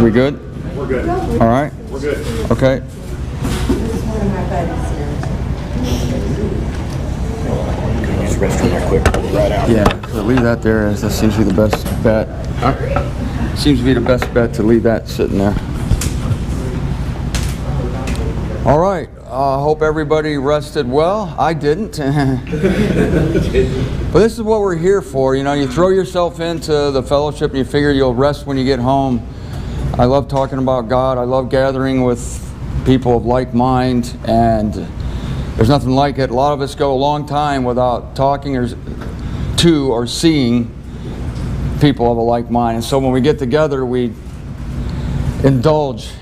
We good? We're good. All right. We're good. Okay. This is one of my buddies here. Use the restroom right quick. Right out. Yeah, so leave that there, as that seems to be the best bet. Seems to be the best bet to leave that sitting there. All right. Hope everybody rested well. I didn't. But this is what we're here for. You know, you throw yourself into the fellowship and you figure you'll rest when you get home. I love talking about God. I love gathering with people of like mind, and there's nothing like it. A lot of us go a long time without talking or seeing people of a like mind. And so when we get together, we indulge.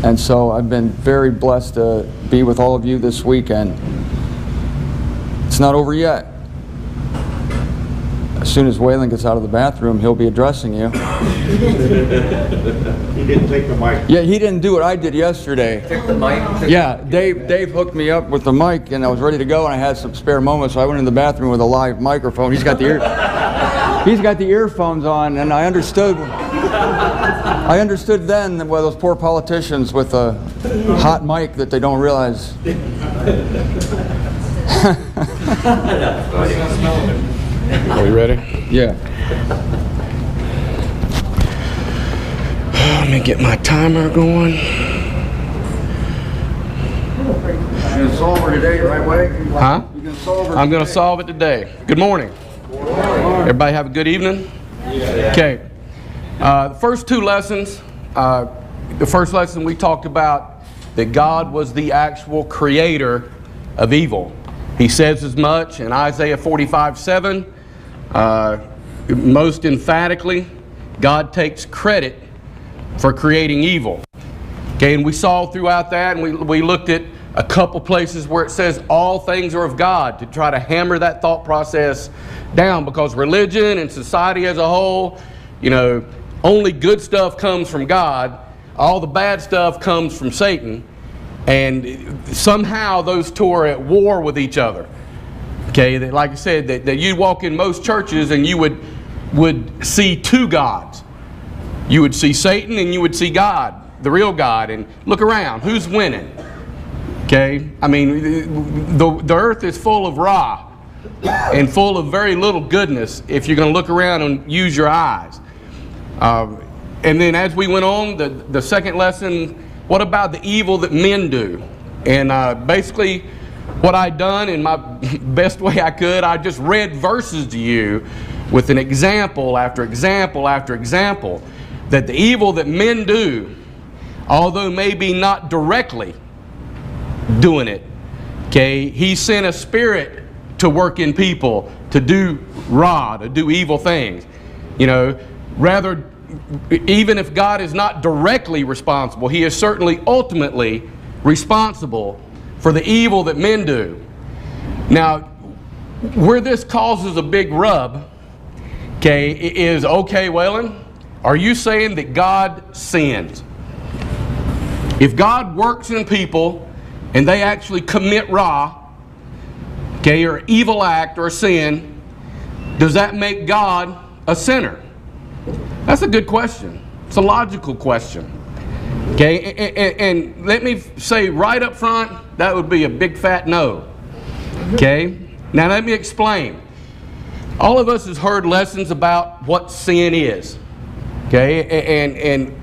And so I've been very blessed to be with all of you this weekend. It's not over yet. As soon as Waylan gets out of the bathroom, he'll be addressing you. He didn't take the mic. Yeah, he didn't do what I did yesterday. Took the mic? Yeah, Dave hooked me up with the mic, and I was ready to go, and I had some spare moments, so I went in the bathroom with a live microphone. He's got the earphones on, and I understood then that, well, those poor politicians with a hot mic that they don't realize. Are we ready? Yeah. Let me get my timer going. You gonna solve her today, right, Wade? Huh? You gonna solve her I'm going to today? solve it today. Good morning. Everybody have a good evening? Okay. The first two lessons, the first lesson we talked about that God was the actual creator of evil. He says as much in Isaiah 45:7. Most emphatically, God takes credit for creating evil. Okay, and we saw throughout that, and we looked at a couple places where it says all things are of God, to try to hammer that thought process down, because religion and society as a whole, you know, only good stuff comes from God, all the bad stuff comes from Satan, and somehow those two are at war with each other. Okay, that, like I said, that you walk in most churches and you would see two gods. You would see Satan and you would see God, the real God, and look around, who's winning? Okay, I mean, the earth is full of Ra and full of very little goodness if you're going to look around and use your eyes. And then as we went on, the second lesson, what about the evil that men do? And basically what I'd done in my best way I could, I just read verses to you with an example after example after example, that the evil that men do, although maybe not directly doing it, okay, he sent a spirit to work in people to do Ra, to do evil things. You know, rather, even if God is not directly responsible, he is certainly ultimately responsible for the evil that men do. Now, where this causes a big rub, okay, is, okay, Waylan, are you saying that God sins? If God works in people and they actually commit Ra, okay, or evil act or sin, does that make God a sinner? That's a good question. It's a logical question. Okay, and let me say right up front, that would be a big fat no. Okay, now let me explain. All of us has heard lessons about what sin is. Okay, and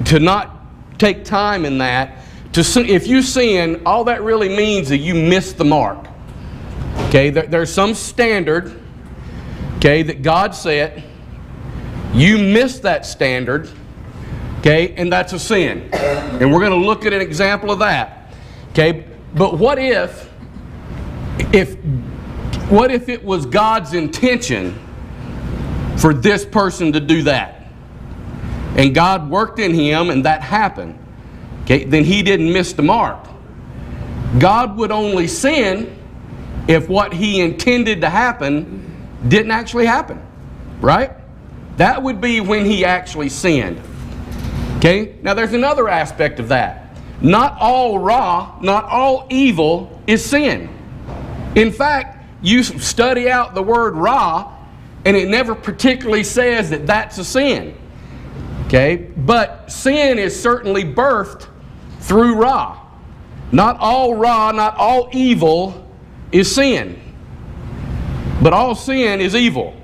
to not take time in that, if you sin, all that really means that you missed the mark. Okay, there's some standard, okay, that God set. You missed that standard, okay, and that's a sin. And we're going to look at an example of that. Okay, but what if it was God's intention for this person to do that? And God worked in him and that happened. Okay, then he didn't miss the mark. God would only sin if what he intended to happen didn't actually happen, right? That would be when he actually sinned. Okay, now there's another aspect of that. Not all Ra, not all evil is sin. In fact, you study out the word Ra, and it never particularly says that that's a sin. Okay? But sin is certainly birthed through Ra. Not all Ra, not all evil is sin. But all sin is evil.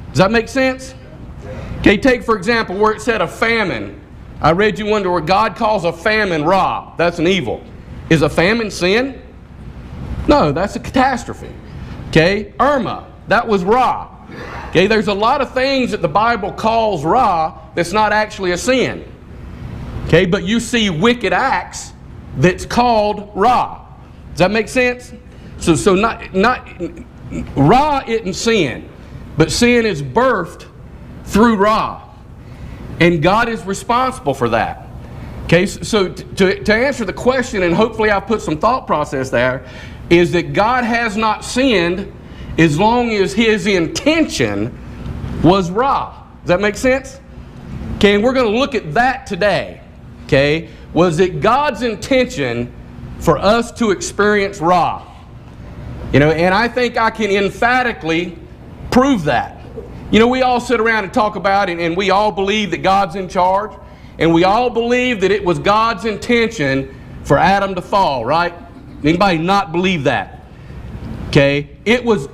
Does that make sense? Okay, take for example where it said a famine. I read you one where God calls a famine Ra. That's an evil. Is a famine sin? No, that's a catastrophe. Okay, Irma, that was Ra. Okay, there's a lot of things that the Bible calls Ra that's not actually a sin. Okay, but you see wicked acts that's called Ra. Does that make sense? So not Ra isn't sin, but sin is birthed through Ra. And God is responsible for that. Okay, so to answer the question, and hopefully I've put some thought process there, is that God has not sinned as long as His intention was Ra. Does that make sense? Okay, and we're going to look at that today. Okay, was it God's intention for us to experience Ra? You know, and I think I can emphatically prove that. You know, we all sit around and talk about it, and we all believe that God's in charge, and we all believe that it was God's intention for Adam to fall, right? Anybody not believe that? Okay, it was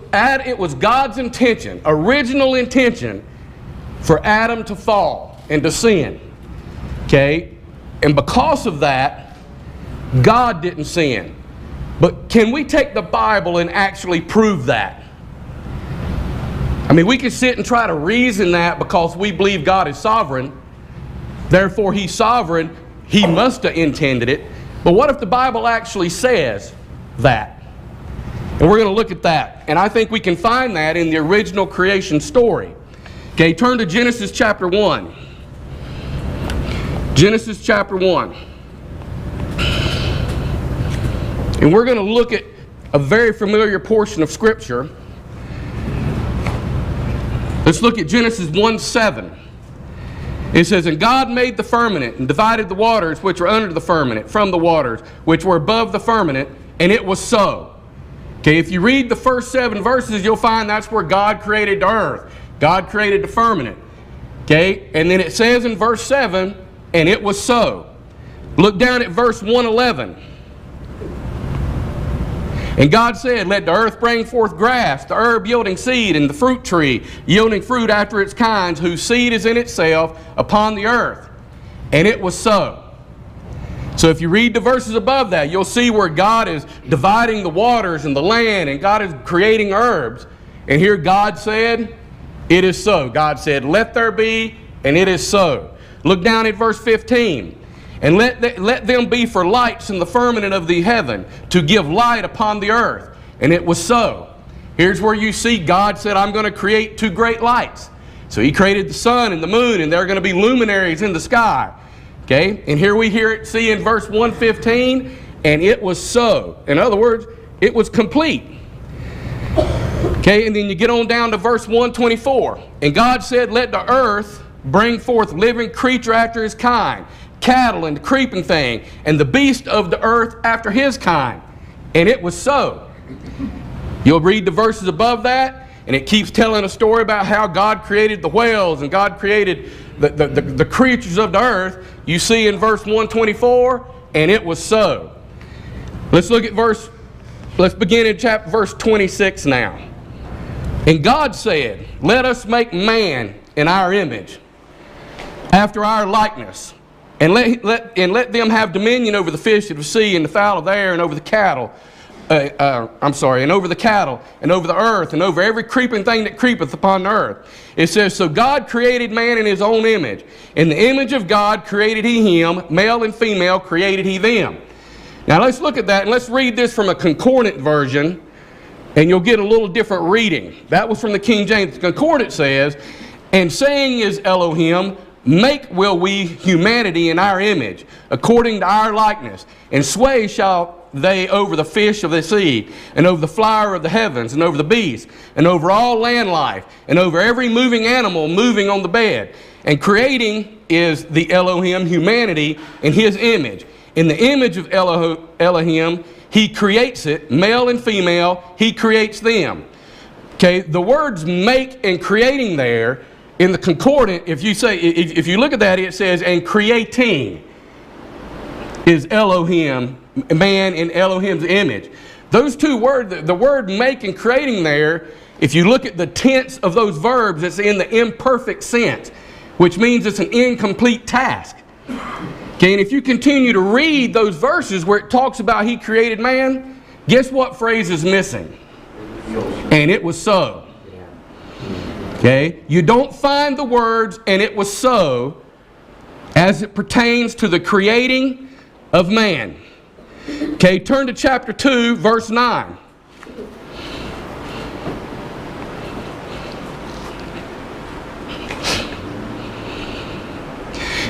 God's intention, original intention, for Adam to fall and to sin. Okay, and because of that, God didn't sin. But can we take the Bible and actually prove that? I mean, we can sit and try to reason that because we believe God is sovereign. Therefore, He's sovereign. He must have intended it. But what if the Bible actually says that? And we're going to look at that. And I think we can find that in the original creation story. Okay, turn to Genesis chapter 1. Genesis chapter 1. And we're going to look at a very familiar portion of Scripture. Let's look at Genesis 1:7. It says, "And God made the firmament and divided the waters which were under the firmament from the waters which were above the firmament, and it was so." Okay, if you read the first 7 verses, you'll find that's where God created the earth. God created the firmament. Okay, and then it says in verse 7, "And it was so." Look down at verse 1:11. "And God said, Let the earth bring forth grass, the herb yielding seed, and the fruit tree yielding fruit after its kinds, whose seed is in itself upon the earth. And it was so." So if you read the verses above that, you'll see where God is dividing the waters and the land, and God is creating herbs. And here God said, "It is so." God said, "Let there be," and it is so. Look down at verse 15. "And let them be for lights in the firmament of the heaven, to give light upon the earth. And it was so." Here's where you see God said, "I'm going to create 2 great lights." So He created the sun and the moon, and they're going to be luminaries in the sky. Okay, and here we see in verse 1:15, "And it was so." In other words, it was complete. Okay, and then you get on down to verse 1:24. "And God said, Let the earth bring forth living creature after his kind, cattle and the creeping thing, and the beast of the earth after his kind. And it was so." You'll read the verses above that, and it keeps telling a story about how God created the whales and God created the creatures of the earth. You see in verse 124, "And it was so." Let's begin in verse 26 now. "And God said, Let us make man in our image, after our likeness. And let them have dominion over the fish of the sea and the fowl of the air and over the cattle. And over the cattle and over the earth and over every creeping thing that creepeth upon the earth." It says, "So God created man in His own image. In the image of God created He him, male and female created He them." Now let's look at that, and let's read this from a concordant version, and you'll get a little different reading. That was from the King James. The concordant says, "And saying is Elohim, Make will we humanity in our image, according to our likeness, and sway shall they over the fish of the sea, and over the flower of the heavens, and over the beasts, and over all land life, and over every moving animal moving on the bed." And creating is the Elohim, humanity, in His image. In the image of Elohim, He creates it, male and female, He creates them. Okay, the words make and creating there in the concordant, if you look at that, it says, and creating is Elohim, man in Elohim's image. Those two words, the word make and creating there, if you look at the tense of those verbs, it's in the imperfect sense, which means it's an incomplete task. Okay, and if you continue to read those verses where it talks about he created man, guess what phrase is missing? And it was so. Okay, you don't find the words and it was so as it pertains to the creating of man. Okay, turn to chapter 2, verse 9.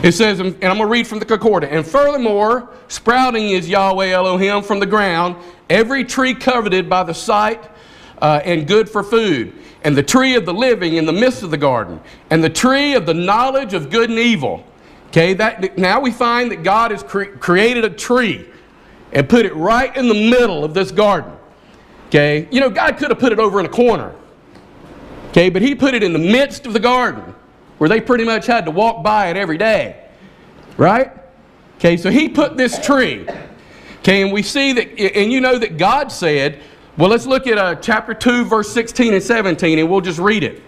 It says, and I'm going to read from the concordant, and furthermore, sprouting is Yahweh Elohim from the ground, every tree coveted by the sight and good for food, and the tree of the living in the midst of the garden, and the tree of the knowledge of good and evil. Okay, now we find that God has created a tree and put it right in the middle of this garden. Okay, you know, God could have put it over in a corner. Okay, but he put it in the midst of the garden, where they pretty much had to walk by it every day, right? Okay, so he put this tree. Okay, and we see that, and you know that God said, well, let's look at chapter 2, verse 16 and 17, and we'll just read it.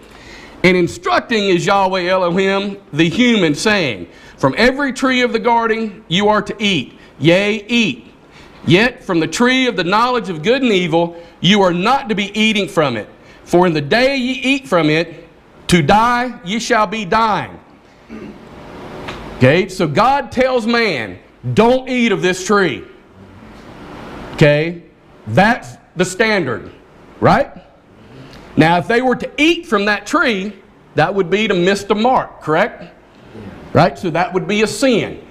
And instructing is Yahweh Elohim, the human, saying, from every tree of the garden you are to eat, yea, eat. Yet from the tree of the knowledge of good and evil you are not to be eating from it. For in the day ye eat from it, to die, ye shall be dying. Okay, so God tells man, don't eat of this tree. Okay, that's the standard, right? Now, if they were to eat from that tree, that would be to miss the mark, correct? Right, so that would be a sin.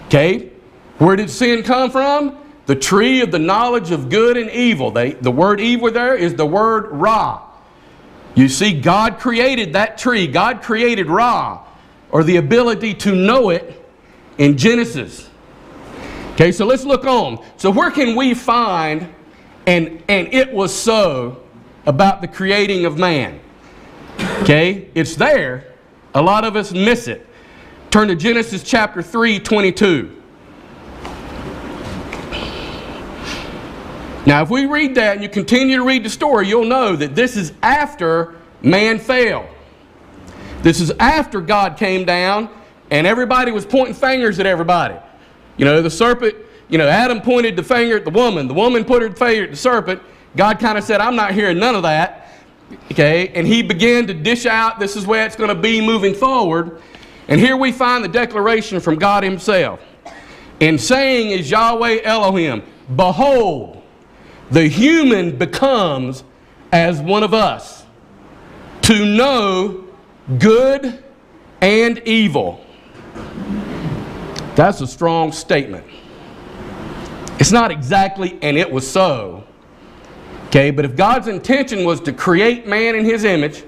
Okay, where did sin come from? The tree of the knowledge of good and evil. The word evil there is the word Ra. You see, God created that tree. God created Ra, or the ability to know it, in Genesis. Okay, so let's look on. So where can we find, and it was so, about the creating of man? Okay, it's there. A lot of us miss it. Turn to Genesis chapter 3, 22. Now, if we read that and you continue to read the story, you'll know that this is after man fell. This is after God came down and everybody was pointing fingers at everybody. You know, the serpent, you know, Adam pointed the finger at the woman put her finger at the serpent. God kind of said, I'm not hearing none of that. Okay, and he began to dish out, this is where it's going to be moving forward. And here we find the declaration from God himself. And saying is Yahweh Elohim, behold, the human becomes as one of us, to know good and evil. That's a strong statement. It's not exactly, and it was so. Okay, but if God's intention was to create man in his image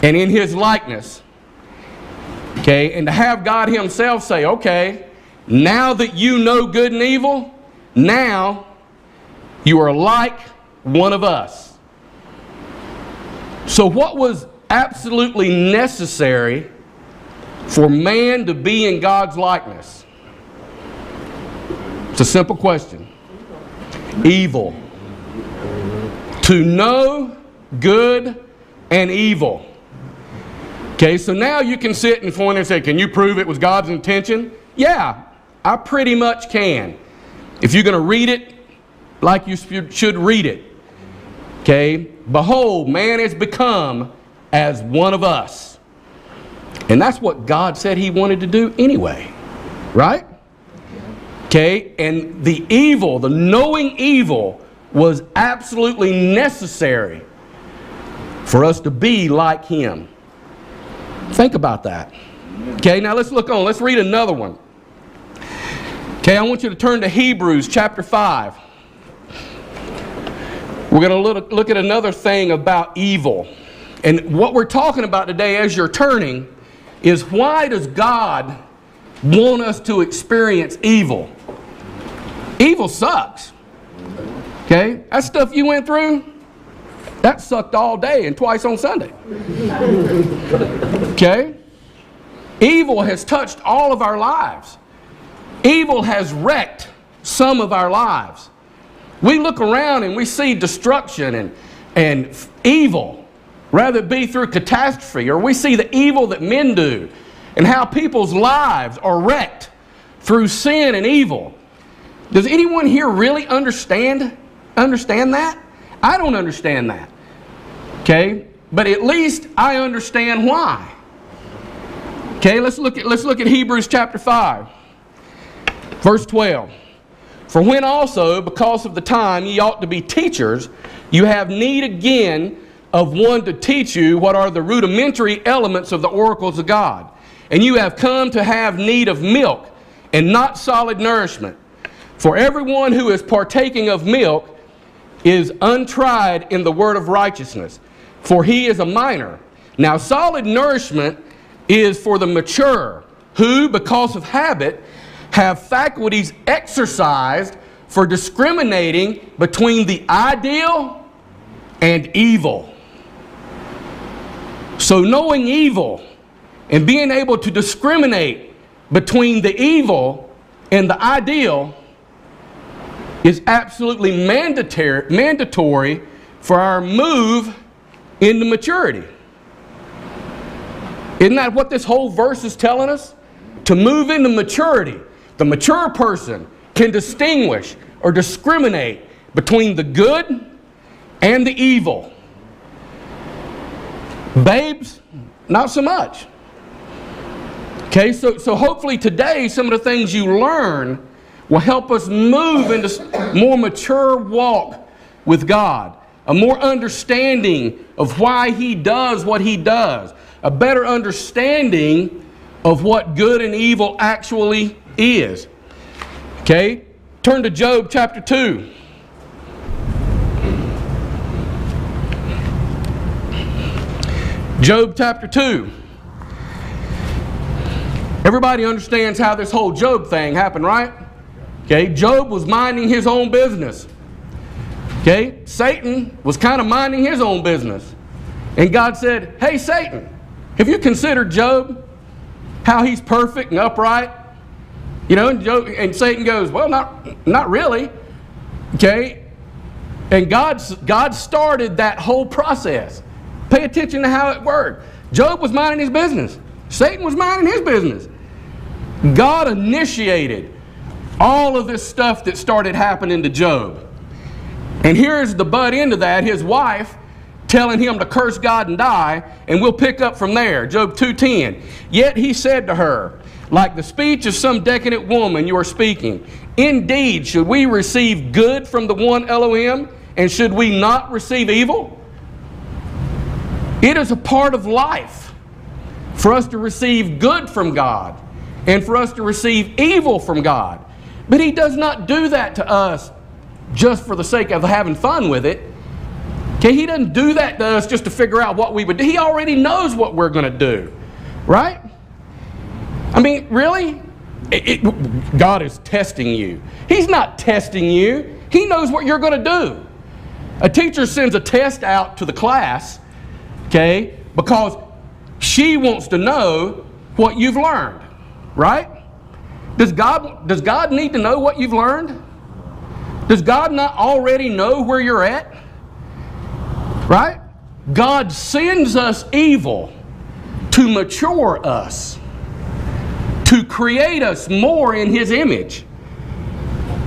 and in his likeness, okay, and to have God himself say, okay, now that you know good and evil, now you are like one of us. So what was absolutely necessary for man to be in God's likeness? It's a simple question. Evil. To know good and evil. Okay, so now you can sit in front and say, can you prove it was God's intention? Yeah, I pretty much can. If you're going to read it like you should read it. Okay, behold, man has become as one of us. And that's what God said he wanted to do anyway. Right? Okay, and the evil, the knowing evil, was absolutely necessary for us to be like him. Think about that. Okay, now let's look on. Let's read another one. Okay, I want you to turn to Hebrews chapter 5. We're going to look at another thing about evil. And what we're talking about today as you're turning is, why does God want us to experience evil? Evil sucks. Okay? That stuff you went through, That sucked all day and twice on Sunday. Okay? Evil has touched all of our lives. Evil has wrecked some of our lives. We look around and we see destruction and evil, rather it be through catastrophe, or we see the evil that men do and how people's lives are wrecked through sin and evil. Does anyone here really understand that? I don't understand that. Okay? But at least I understand why. Okay, let's look at Hebrews chapter 5, verse 12. For when also, because of the time, ye ought to be teachers, you have need again of one to teach you what are the rudimentary elements of the oracles of God. And you have come to have need of milk, and not solid nourishment. For everyone who is partaking of milk is untried in the word of righteousness, for he is a minor. Now solid nourishment is for the mature, who, because of habit, have faculties exercised for discriminating between the ideal and evil. So knowing evil and being able to discriminate between the evil and the ideal is absolutely mandatory for our move into maturity. Isn't that what this whole verse is telling us? To move into maturity, the mature person can distinguish or discriminate between the good and the evil. Babes, not so much. Okay, so hopefully today some of the things you learn will help us move into more mature walk with God, a more understanding of why He does what He does, a better understanding of what good and evil actually is. Okay, turn to Job chapter 2. Job chapter 2. Everybody understands how this whole Job thing happened, right? Okay, Job was minding his own business. Okay, Satan was kind of minding his own business. And God said, hey Satan, have you considered Job? How he's perfect and upright? You know, and Satan goes, well, not really. Okay, and God started that whole process. Pay attention to how it worked. Job was minding his business. Satan was minding his business. God initiated all of this stuff that started happening to Job. And here's the butt end of that, his wife telling him to curse God and die, and we'll pick up from there. Job 2:10. Yet he said to her, like the speech of some decadent woman you are speaking, indeed, should we receive good from the one Elohim, and should we not receive evil? It is a part of life for us to receive good from God and for us to receive evil from God. But He does not do that to us just for the sake of having fun with it. Okay, He doesn't do that to us just to figure out what we would do. He already knows what we're going to do, right? I mean, really? God is testing you. He's not testing you. He knows what you're going to do. A teacher sends a test out to the class, okay, because she wants to know what you've learned, right? Does God need to know what you've learned? Does God not already know where you're at? Right? God sends us evil to mature us, to create us more in His image.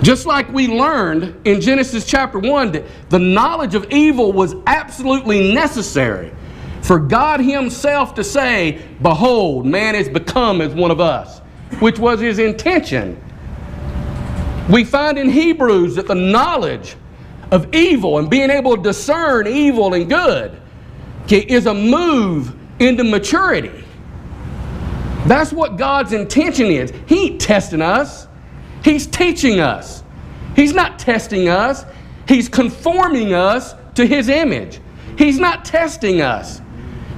Just like we learned in Genesis chapter 1 that the knowledge of evil was absolutely necessary for God Himself to say, behold, man is become as one of us, which was His intention. We find in Hebrews that the knowledge of evil and being able to discern evil and good is a move into maturity. That's what God's intention is. He ain't testing us. He's teaching us. He's not testing us. He's conforming us to His image. He's not testing us.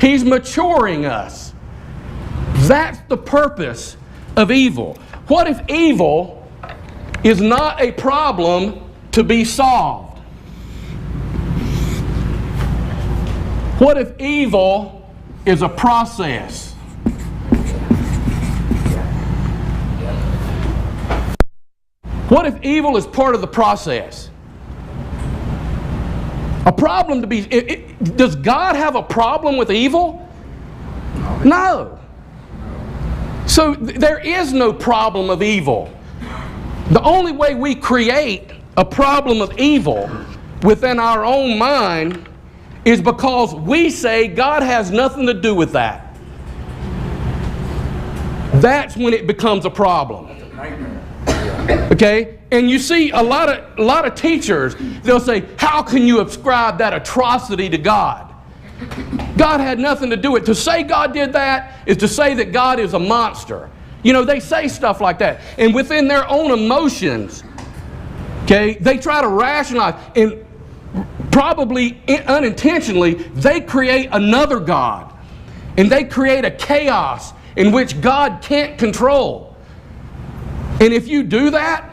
He's maturing us. That's the purpose of evil. What if evil is not a problem to be solved? What if evil is a process? What if evil is part of the process? A problem to be... does God have a problem with evil? No. So there is no problem of evil. The only way we create a problem of evil within our own mind is because we say God has nothing to do with that. That's when it becomes a problem. Okay? And you see a lot of teachers, they'll say, how can you ascribe that atrocity to God? God had nothing to do with it. To say God did that is to say that God is a monster. You know, they say stuff like that. And within their own emotions, okay, they try to rationalize. And probably unintentionally, they create another God. And they create a chaos in which God can't control. And if you do that,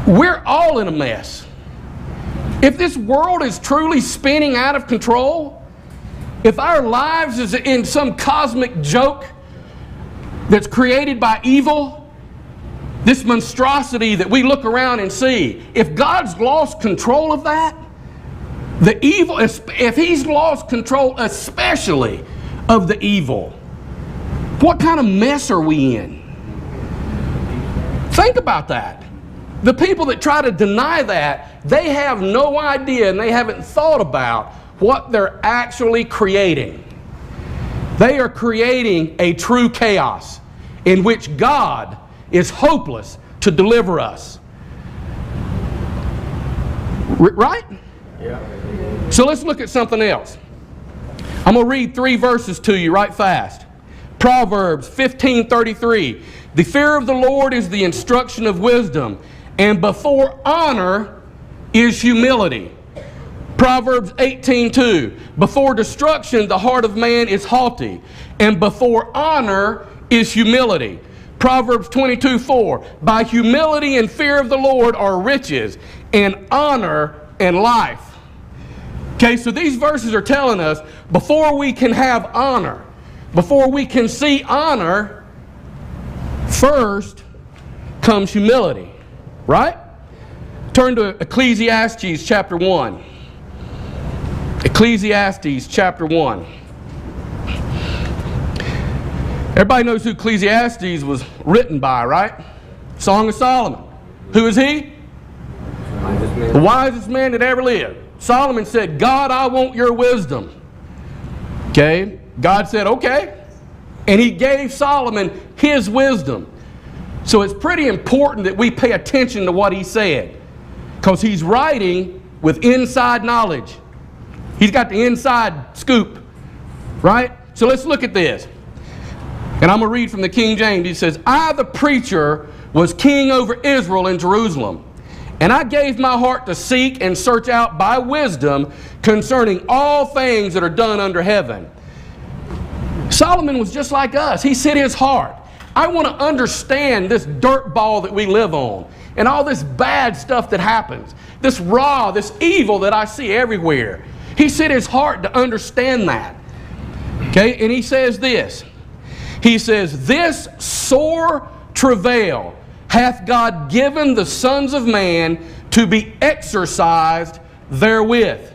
we're all in a mess. If this world is truly spinning out of control, if our lives is in some cosmic joke that's created by evil, this monstrosity that we look around and see, if God's lost control of that, the evil, if He's lost control especially of the evil, what kind of mess are we in? Think about that. The people that try to deny that, they have no idea and they haven't thought about what they're actually creating. They are creating a true chaos in which God is hopeless to deliver us. Right? Yeah. So let's look at something else. I'm going to read 3 verses to you right fast. Proverbs 15:33. The fear of the Lord is the instruction of wisdom, and before honor is humility. Proverbs 18:2. Before destruction the heart of man is haughty, and before honor is humility. Proverbs 22:4. By humility and fear of the Lord are riches, and honor and life. Okay, so these verses are telling us before we can have honor, before we can see honor, first comes humility. Right? Turn to Ecclesiastes chapter 1. Ecclesiastes chapter 1. Everybody knows who Ecclesiastes was written by, right? Song of Solomon. Who is he? The wisest man that ever lived. Solomon said, God, I want your wisdom. Okay? God said, okay. And he gave Solomon his wisdom. So it's pretty important that we pay attention to what he said, because he's writing with inside knowledge. He's got the inside scoop, right? So let's look at this. And I'm going to read from the King James. He says, I, the preacher, was king over Israel in Jerusalem, and I gave my heart to seek and search out by wisdom concerning all things that are done under heaven. Solomon was just like us. He set his heart. I want to understand this dirt ball that we live on and all this bad stuff that happens, this raw, this evil that I see everywhere. He set his heart to understand that. Okay, and he says this. He says, this sore travail hath God given the sons of man to be exercised therewith.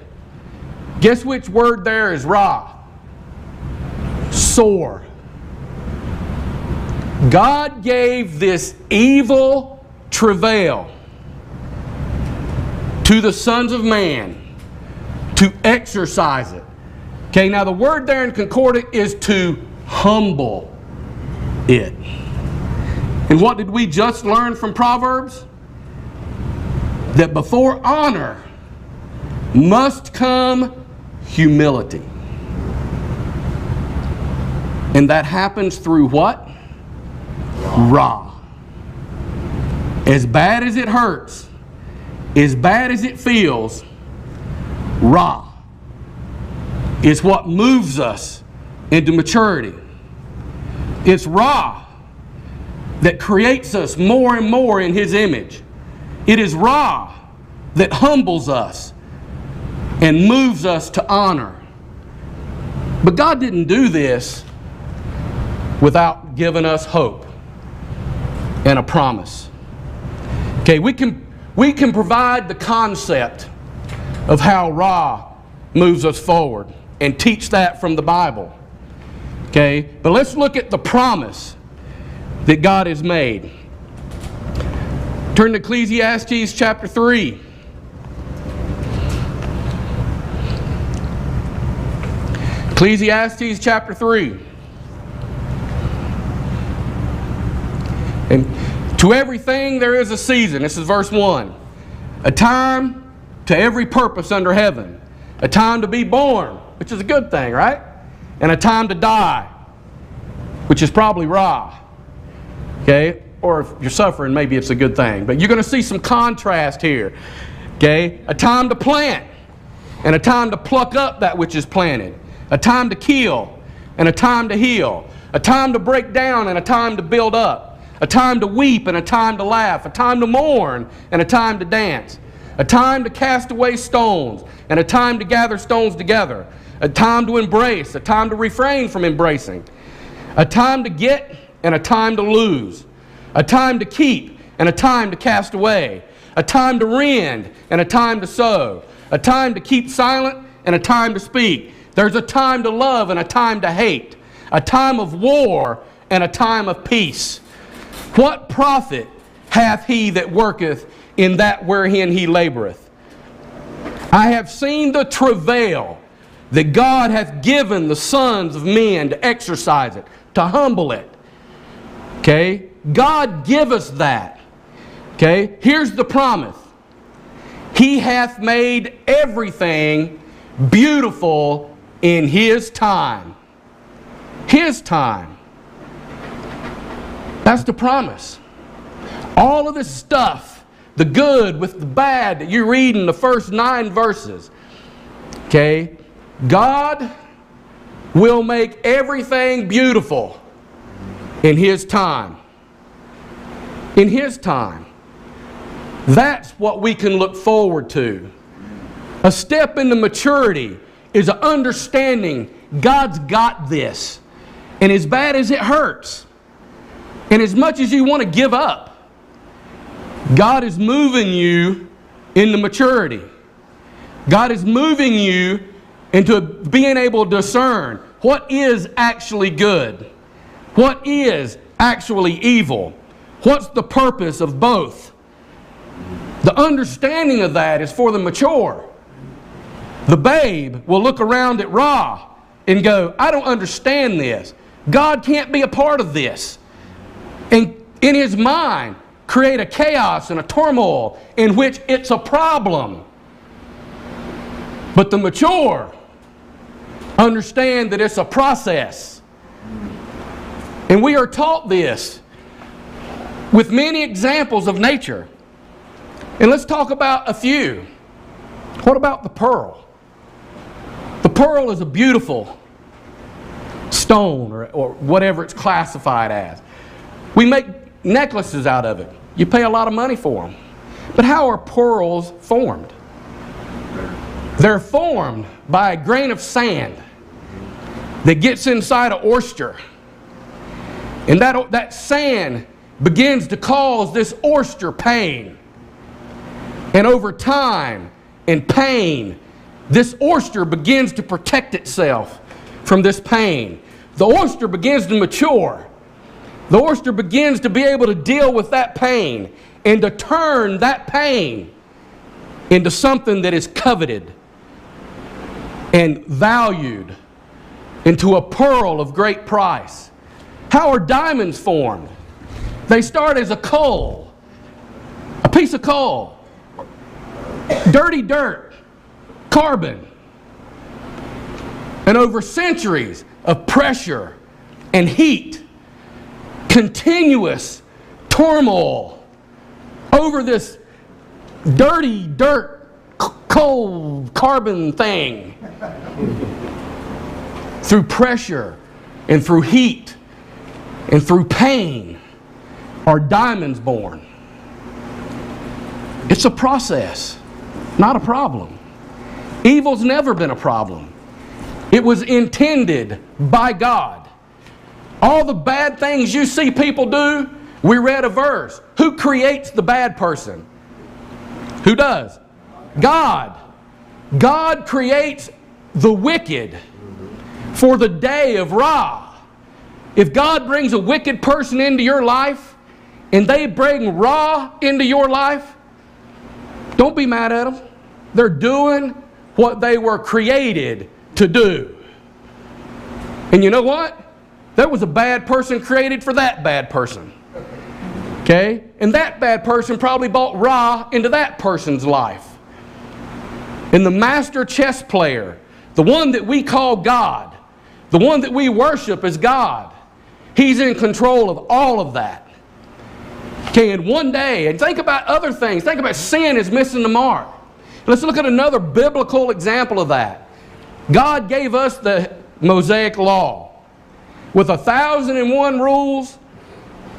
Guess which word there is ra? Sore. God gave this evil travail to the sons of man to exercise it. Okay, now the word there in Concordant is to humble it. And what did we just learn from Proverbs? That before honor must come humility. And that happens through what? Ra. As bad as it hurts, as bad as it feels, Ra is what moves us into maturity. It's Ra that creates us more and more in His image. It is Ra that humbles us and moves us to honor. But God didn't do this without giving us hope and a promise. Okay, we can provide the concept of how Ra moves us forward and teach that from the Bible. Okay, but let's look at the promise that God has made. Turn to Ecclesiastes chapter 3. Ecclesiastes chapter 3. And to everything there is a season. This is verse 1. A time to every purpose under heaven. A time to be born, which is a good thing, right? And a time to die, which is probably Ra. Okay? Or if you're suffering, maybe it's a good thing. But you're going to see some contrast here. Okay? A time to plant and a time to pluck up that which is planted. A time to kill and a time to heal. A time to break down and a time to build up. A time to weep and a time to laugh. A time to mourn and a time to dance. A time to cast away stones and a time to gather stones together. A time to embrace, a time to refrain from embracing. A time to get and a time to lose. A time to keep and a time to cast away. A time to rend and a time to sow. A time to keep silent and a time to speak. There's a time to love and a time to hate. A time of war and a time of peace. What profit hath he that worketh in that wherein he laboureth? I have seen the travail that God hath given the sons of men to exercise it, to humble it. Okay? God give us that. Okay? Here's the promise. He hath made everything beautiful in His time. His time. That's the promise. All of this stuff, the good with the bad that you read in the first 9 verses, okay? God will make everything beautiful in His time. In His time. That's what we can look forward to. A step into maturity is an understanding God's got this. And as bad as it hurts, and as much as you want to give up, God is moving you into maturity. God is moving you into being able to discern what is actually good, what is actually evil, what's the purpose of both. The understanding of that is for the mature. The babe will look around at Ra and go, I don't understand this. God can't be a part of this. And in his mind, create a chaos and a turmoil in which it's a problem. But the mature understand that it's a process. And we are taught this with many examples of nature. And let's talk about a few. What about the pearl? The pearl is a beautiful stone or whatever it's classified as. We make necklaces out of it. You pay a lot of money for them. But how are pearls formed? They're formed by a grain of sand that gets inside an oyster. And that sand begins to cause this oyster pain. And over time and pain, this oyster begins to protect itself from this pain. The oyster begins to mature. The oyster begins to be able to deal with that pain and to turn that pain into something that is coveted and valued into a pearl of great price. How are diamonds formed? They start as a coal, a piece of coal, dirty dirt, carbon. And over centuries of pressure and heat, continuous turmoil over this dirty dirt, coal, carbon thing, through pressure and through heat and through pain, are diamonds born. It's a process, not a problem. Evil's never been a problem. It was intended by God. All the bad things you see people do, we read a verse. Who creates the bad person? Who does? God. God creates the wicked for the day of Ra. If God brings a wicked person into your life and they bring Ra into your life, don't be mad at them. They're doing what they were created to do. And you know what? There was a bad person created for that bad person. Okay? And that bad person probably brought Ra into that person's life. And the master chess player, the one that we call God, the one that we worship as God, He's in control of all of that. Okay, and one day, and think about other things. Think about sin is missing the mark. Let's look at another biblical example of that. God gave us the Mosaic Law with 1,001 rules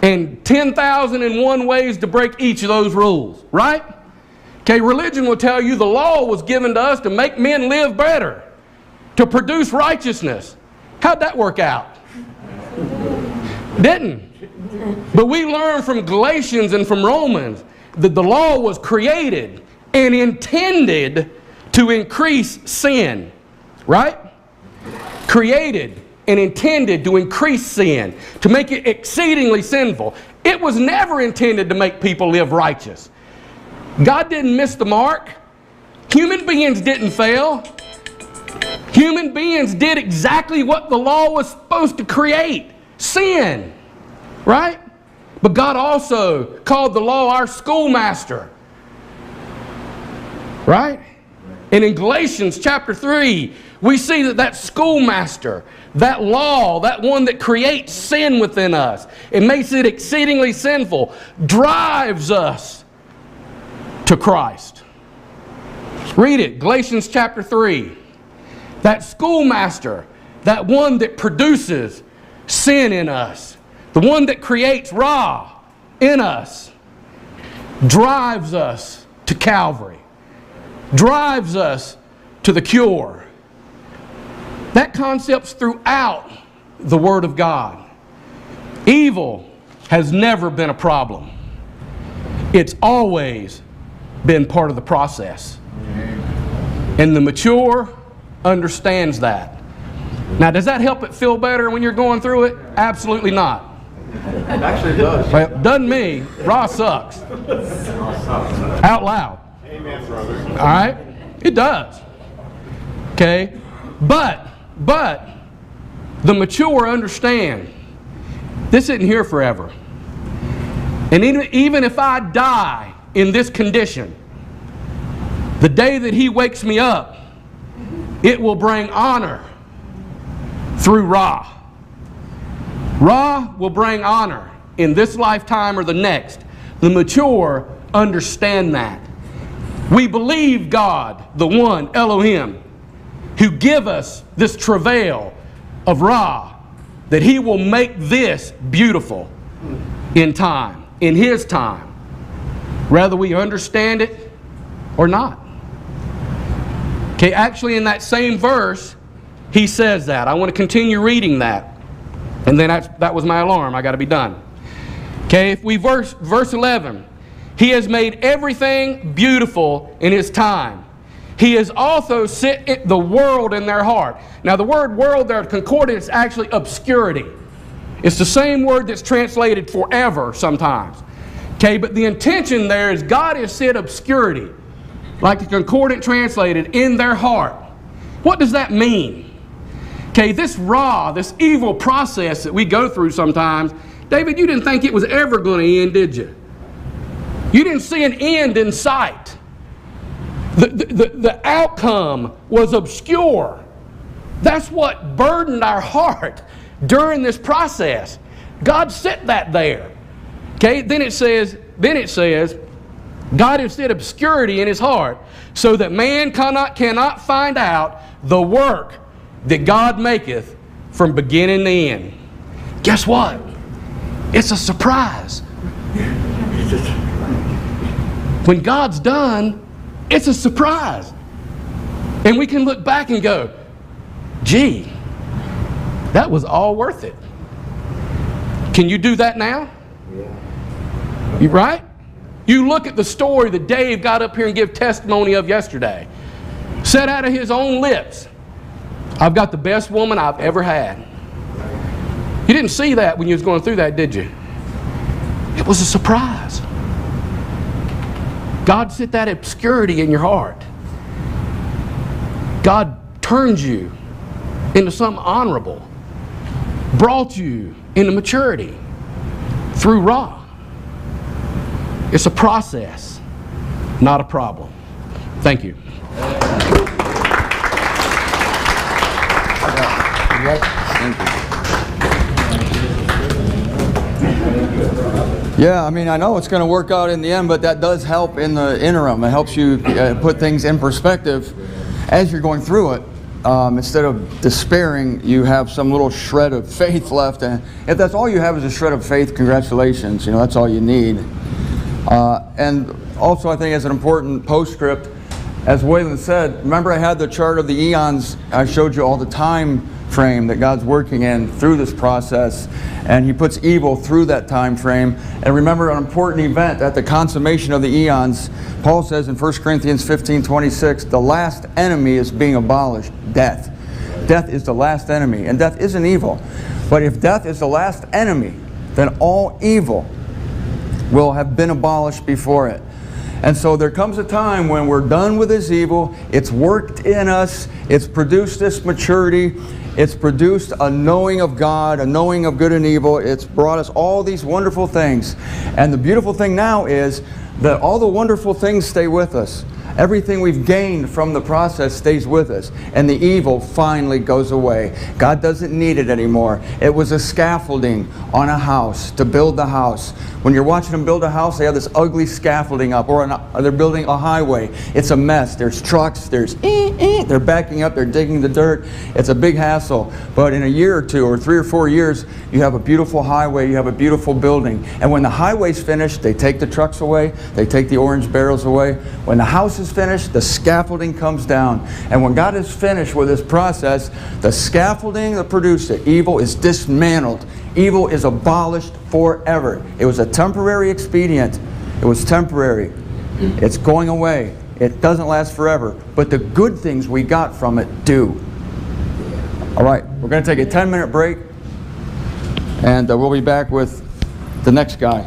and 10,001 ways to break each of those rules, right? Okay, religion will tell you the law was given to us to make men live better, to produce righteousness. How'd that work out? Didn't. But we learn from Galatians and from Romans that the law was created and intended to increase sin, right? Created and intended to increase sin, to make it exceedingly sinful. It was never intended to make people live righteous. God didn't miss the mark. Human beings didn't fail. Human beings did exactly what the law was supposed to create. Sin. Right? But God also called the law our schoolmaster. Right? And in Galatians chapter 3, we see that schoolmaster, that law, that one that creates sin within us, it makes it exceedingly sinful, drives us to Christ. Read it, Galatians chapter 3. That schoolmaster, that one that produces sin in us, the one that creates Ra in us, drives us to Calvary, drives us to the cure. That concept's throughout the Word of God. Evil has never been a problem. It's always been part of the process. And the mature understands that. Now, does that help it feel better when you're going through it? Absolutely not. It actually does. Well, doesn't me. Ra sucks. Out loud. Amen, brother. All right? It does. Okay? But the mature understand this isn't here forever. And even if I die in this condition, the day that He wakes me up, it will bring honor through Ra. Ra will bring honor in this lifetime or the next. The mature understand that. We believe God, the one, Elohim, who give us this travail of Ra, that He will make this beautiful in time, in His time, whether we understand it or not. Okay, actually in that same verse, He says that. I want to continue reading that. And then that was my alarm. I got to be done. Okay, if we verse 11. He has made everything beautiful in His time. He has also set the world in their heart. Now the word world there, concordance, is actually obscurity. It's the same word that's translated forever sometimes. Okay, but the intention there is God has set obscurity, like the concordant translated, in their heart. What does that mean? Okay, this Ra, this evil process that we go through sometimes, David, you didn't think it was ever going to end, did you? You didn't see an end in sight. The outcome was obscure. That's what burdened our heart during this process. God set that there. Okay, then it says, God has set obscurity in His heart so that man cannot find out the work that God maketh from beginning to end. Guess what? It's a surprise. When God's done, it's a surprise. And we can look back and go, gee, that was all worth it. Can you do that now? Yeah. You right? You look at the story that Dave got up here and gave testimony of yesterday. Said out of his own lips, I've got the best woman I've ever had. You didn't see that when you was going through that, did you? It was a surprise. God set that obscurity in your heart. God turned you into something honorable, brought you into maturity through Ra. It's a process, not a problem. Thank you. Thank you. Yeah, I mean, I know it's going to work out in the end, but that does help in the interim. It helps you put things in perspective as you're going through it. Instead of despairing, you have some little shred of faith left. And if that's all you have is a shred of faith, congratulations. You know, that's all you need. And also, I think as an important postscript, as Waylan said, remember I had the chart of the eons. I showed you all the time frame that God's working in through this process, and He puts evil through that time frame. And remember an important event at the consummation of the eons. Paul says in 1 Corinthians 15:26, the last enemy is being abolished, death. Death is the last enemy, and death isn't evil. But if death is the last enemy, then all evil will have been abolished before it. And so there comes a time when we're done with this evil, it's worked in us, it's produced this maturity, it's produced a knowing of God, a knowing of good and evil, it's brought us all these wonderful things. And the beautiful thing now is that all the wonderful things stay with us. Everything we've gained from the process stays with us, and the evil finally goes away. God doesn't need it anymore. It was a scaffolding on a house to build the house. When you're watching them build a house, they have this ugly scaffolding up, or they're building a highway. It's a mess. There's trucks, they're backing up, they're digging the dirt. It's a big hassle. But in a year or two, or 3 or 4 years, you have a beautiful highway, you have a beautiful building. And when the highway's finished, they take the trucks away, they take the orange barrels away. When the house is finished, the scaffolding comes down. And when God is finished with this process, the scaffolding that produced it, evil is dismantled. Evil is abolished forever. It was a temporary expedient. It was temporary. It's going away. It doesn't last forever. But the good things we got from it do. All right, we're going to take a 10-minute break, and we'll be back with the next guy.